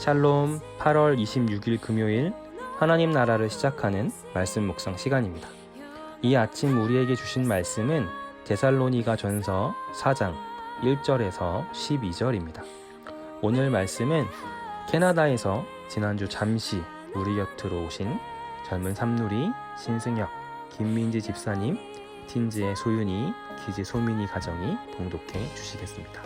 샬롬 8월 26일 금요일 하나님 나라를 시작하는 말씀 묵상 시간입니다. 이 아침 우리에게 주신 말씀은 데살로니가 전서 4장 1절에서 12절입니다. 오늘 말씀은 캐나다에서 지난주 잠시 우리 곁으로 오신 젊은 삼누리, 신승혁, 김민지 집사님, 틴즈의 소윤이, 기지 소민이 가정이 봉독해 주시겠습니다.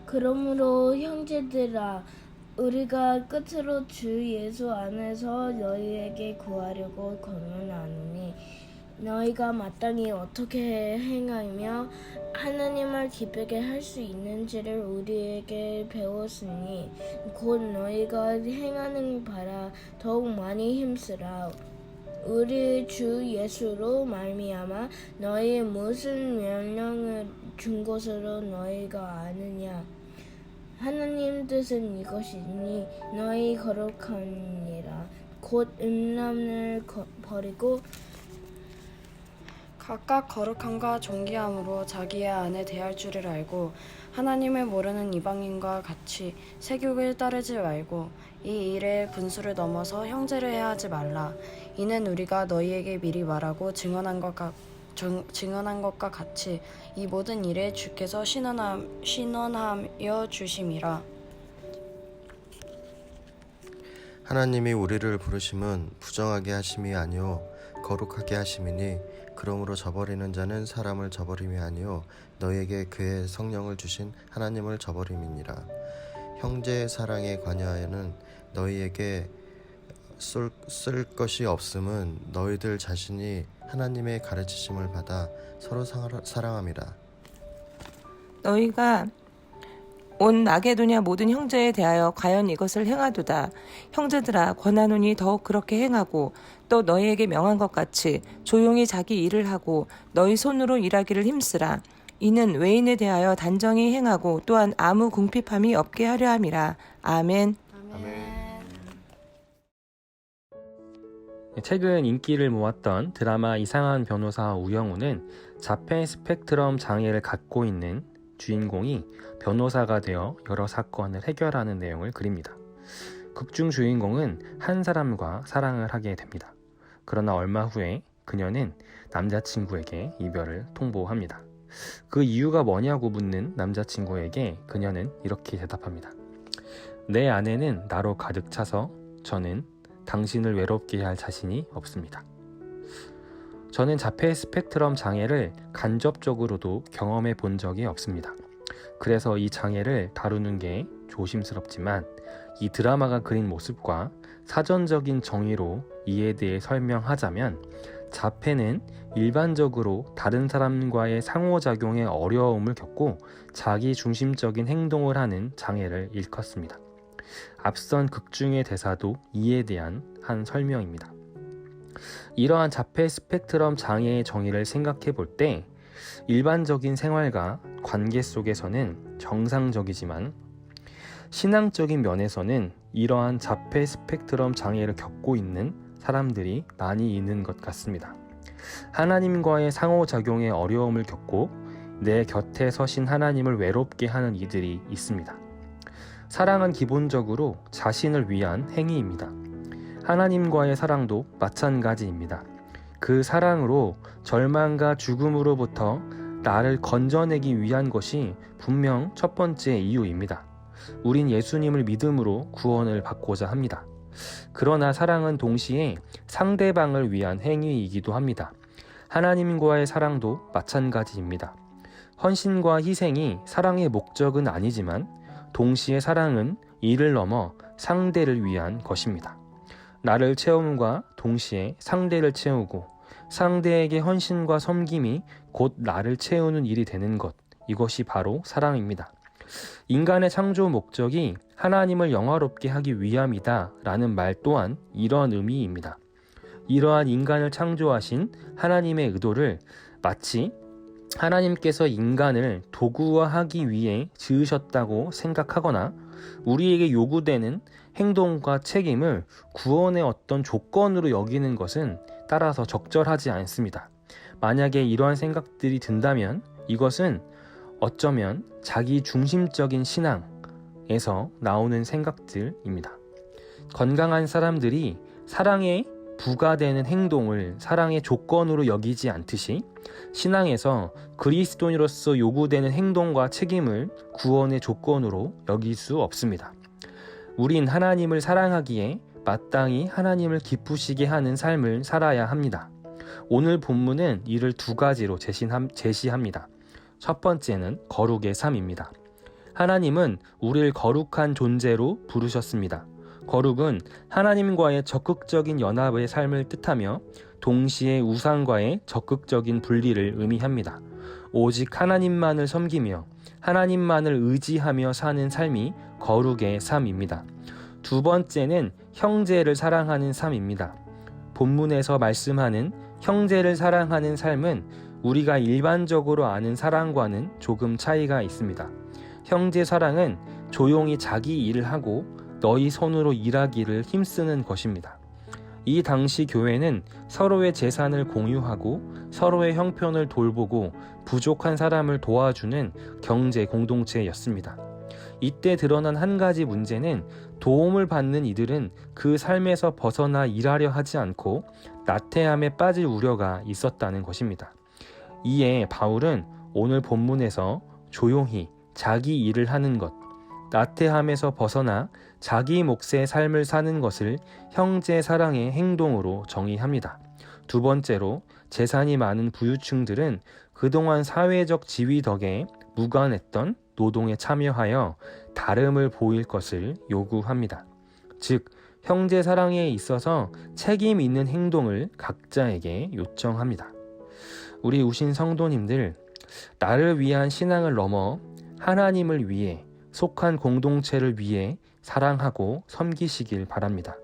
그러므로 형제들아, 우리가 끝으로 주 예수 안에서 너희에게 구하려고 권면하노니, 너희가 마땅히 어떻게 행하며 하나님을 기쁘게 할 수 있는지를 우리에게 배웠으니 곧 너희가 행하는 바라 더욱 많이 힘쓰라. 우리 주 예수로 말미암아 너희 무슨 명령을 준 것으로 너희가 아느냐. 하나님 뜻은 이것이니 너희 거룩하니라. 곧 음란을 버리고 각각 거룩함과 존귀함으로 자기의 안에 대할 줄을 알고 하나님을 모르는 이방인과 같이 세욕을 따르지 말고 이 일에 분수를 넘어서 형제를 해하지 말라. 이는 우리가 너희에게 미리 말하고 증언한 것과 같이 이 모든 일에 주께서 신원하여 주심이라. 하나님이 우리를 부르심은 부정하게 하심이 아니요 거룩하게 하심이니 그러므로 저버리는 자는 사람을 저버림이 아니요 너희에게 그의 성령을 주신 하나님을 저버림이니라. 형제의 사랑에 관하여는 너희에게 쓸 것이 없음은 너희들 자신이 하나님의 가르치심을 받아 서로 사랑함이라. 너희가 온 마게도냐 모든 형제에 대하여 과연 이것을 행하도다. 형제들아, 권하노니 더욱 그렇게 행하고 또 너희에게 명한 것 같이 조용히 자기 일을 하고 너희 손으로 일하기를 힘쓰라. 이는 외인에 대하여 단정히 행하고 또한 아무 궁핍함이 없게 하려 함이라. 아멘. 최근 인기를 모았던 드라마 이상한 변호사 우영우는 자폐 스펙트럼 장애를 갖고 있는 주인공이 변호사가 되어 여러 사건을 해결하는 내용을 그립니다. 극중 주인공은 한 사람과 사랑을 하게 됩니다. 그러나 얼마 후에 그녀는 남자친구에게 이별을 통보합니다. 그 이유가 뭐냐고 묻는 남자친구에게 그녀는 이렇게 대답합니다. 내 아내는 나로 가득 차서 저는 당신을 외롭게 할 자신이 없습니다. 저는 자폐 스펙트럼 장애를 간접적으로도 경험해 본 적이 없습니다. 그래서 이 장애를 다루는 게 조심스럽지만 이 드라마가 그린 모습과 사전적인 정의로 이에 대해 설명하자면 자폐는 일반적으로 다른 사람과의 상호작용에 어려움을 겪고 자기 중심적인 행동을 하는 장애를 일컫습니다. 앞선 극중의 대사도 이에 대한 한 설명입니다. 이러한 자폐 스펙트럼 장애의 정의를 생각해 볼 때 일반적인 생활과 관계 속에서는 정상적이지만 신앙적인 면에서는 이러한 자폐 스펙트럼 장애를 겪고 있는 사람들이 많이 있는 것 같습니다. 하나님과의 상호작용에 어려움을 겪고 내 곁에 서신 하나님을 외롭게 하는 이들이 있습니다. 사랑은 기본적으로 자신을 위한 행위입니다. 하나님과의 사랑도 마찬가지입니다. 그 사랑으로 절망과 죽음으로부터 나를 건져내기 위한 것이 분명 첫 번째 이유입니다. 우린 예수님을 믿음으로 구원을 받고자 합니다. 그러나 사랑은 동시에 상대방을 위한 행위이기도 합니다. 하나님과의 사랑도 마찬가지입니다. 헌신과 희생이 사랑의 목적은 아니지만 동시에 사랑은 이를 넘어 상대를 위한 것입니다. 나를 채움과 동시에 상대를 채우고 상대에게 헌신과 섬김이 곧 나를 채우는 일이 되는 것, 이것이 바로 사랑입니다. 인간의 창조 목적이 하나님을 영화롭게 하기 위함이다 라는 말 또한 이러한 의미입니다. 이러한 인간을 창조하신 하나님의 의도를 마치 하나님께서 인간을 도구화하기 위해 지으셨다고 생각하거나 우리에게 요구되는 행동과 책임을 구원의 어떤 조건으로 여기는 것은 따라서 적절하지 않습니다. 만약에 이러한 생각들이 든다면 이것은 어쩌면 자기 중심적인 신앙 에서 나오는 생각들입니다. 건강한 사람들이 사랑에 부과되는 행동을 사랑의 조건으로 여기지 않듯이 신앙에서 그리스도인으로서 요구되는 행동과 책임을 구원의 조건으로 여길 수 없습니다. 우린 하나님을 사랑하기에 마땅히 하나님을 기쁘시게 하는 삶을 살아야 합니다. 오늘 본문은 이를 두 가지로 제시합니다. 첫 번째는 거룩의 삶입니다. 하나님은 우리를 거룩한 존재로 부르셨습니다. 거룩은 하나님과의 적극적인 연합의 삶을 뜻하며 동시에 우상과의 적극적인 분리를 의미합니다. 오직 하나님만을 섬기며 하나님만을 의지하며 사는 삶이 거룩의 삶입니다. 두 번째는 형제를 사랑하는 삶입니다. 본문에서 말씀하는 형제를 사랑하는 삶은 우리가 일반적으로 아는 사랑과는 조금 차이가 있습니다. 형제 사랑은 조용히 자기 일을 하고 너희 손으로 일하기를 힘쓰는 것입니다. 이 당시 교회는 서로의 재산을 공유하고 서로의 형편을 돌보고 부족한 사람을 도와주는 경제 공동체였습니다. 이때 드러난 한 가지 문제는 도움을 받는 이들은 그 삶에서 벗어나 일하려 하지 않고 나태함에 빠질 우려가 있었다는 것입니다. 이에 바울은 오늘 본문에서 조용히 자기 일을 하는 것, 나태함에서 벗어나 자기 몫의 삶을 사는 것을 형제 사랑의 행동으로 정의합니다. 두 번째로 재산이 많은 부유층들은 그동안 사회적 지위 덕에 무관했던 노동에 참여하여 다름을 보일 것을 요구합니다. 즉, 형제 사랑에 있어서 책임 있는 행동을 각자에게 요청합니다. 우리 우신 성도님들, 나를 위한 신앙을 넘어 하나님을 위해 속한 공동체를 위해 사랑하고 섬기시길 바랍니다.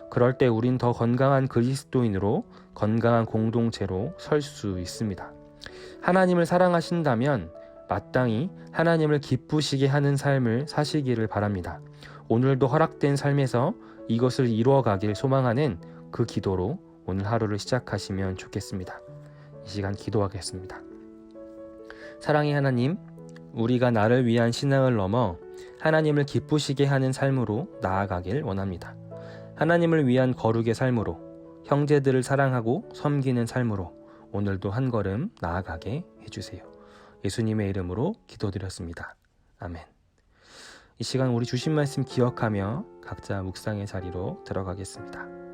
그럴 때 우린 더 건강한 그리스도인으로 건강한 공동체로 설 수 있습니다. 하나님을 사랑하신다면 마땅히 하나님을 기쁘시게 하는 삶을 사시기를 바랍니다. 오늘도 허락된 삶에서 이것을 이루어가길 소망하는 그 기도로 오늘 하루를 시작하시면 좋겠습니다. 이 시간 기도하겠습니다. 사랑의 하나님, 우리가 나를 위한 신앙을 넘어 하나님을 기쁘시게 하는 삶으로 나아가길 원합니다. 하나님을 위한 거룩의 삶으로, 형제들을 사랑하고 섬기는 삶으로 오늘도 한 걸음 나아가게 해주세요. 예수님의 이름으로 기도드렸습니다. 아멘. 이 시간 우리 주신 말씀 기억하며 각자 묵상의 자리로 들어가겠습니다.